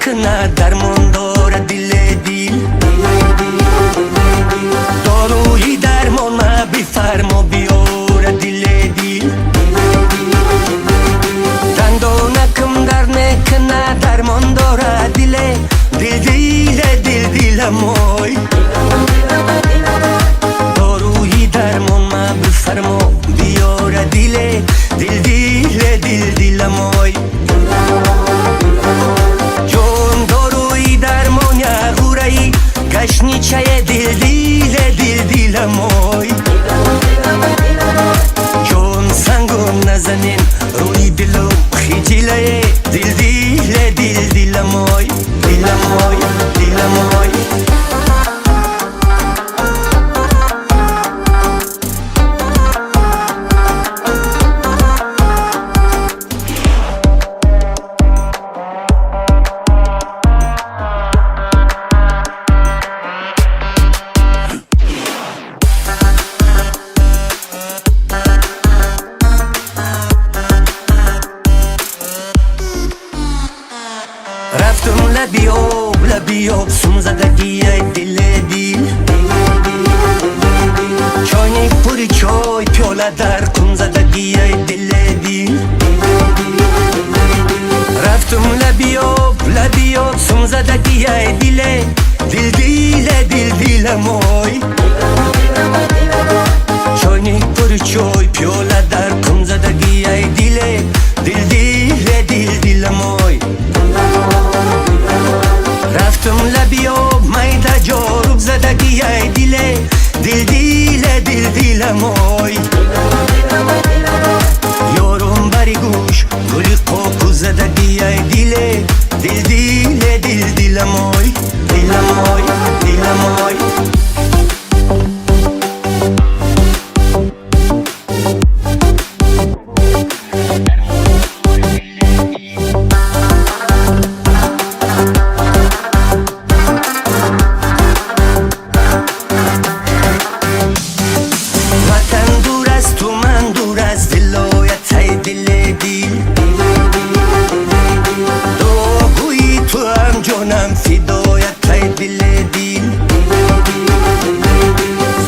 Kına derman doğru dile değil Doğruyu dermana bir fermo bir ora dile değil Dandona kım derne kına derman doğru dile Dil dile moy Doğruyu dermana bir fermo bir ora dile Dil dile moy Gașniceaie dil dile moy Jon sangon nazanin Rui bilo khijile dil dile moy Dile moy رفتم لبیاب سومزدگی دل دیل چای پوری چای پیاله در کم زدگی دل دیل رفتم لبیاب سومزدگی دل موی چای پوری چای پیاله در کم زدگی دل موی رفتم لبیاب میده جاروب زدگی دل موی یارم بری گوش گلی قاکو زدگی دل موی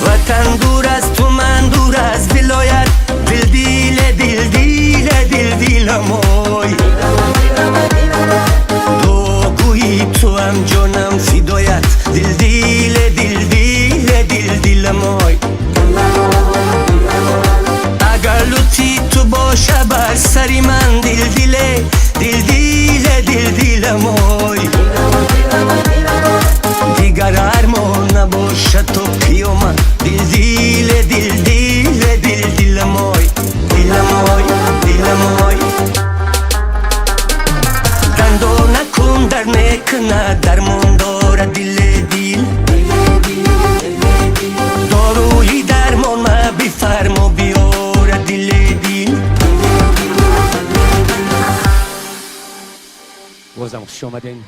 وطن دور از تو من دور از ولایت دل موی تو گویی تو هم جانم فدایت دل موی اگر لطفی تو باشه بر سری من دل موی دیگر ارمان نباشه تو قیامت دل موی دندو نکن در نکنه درمان داره دل داروی درمان ما بفرما بیاره دل بازم خوش آمدین.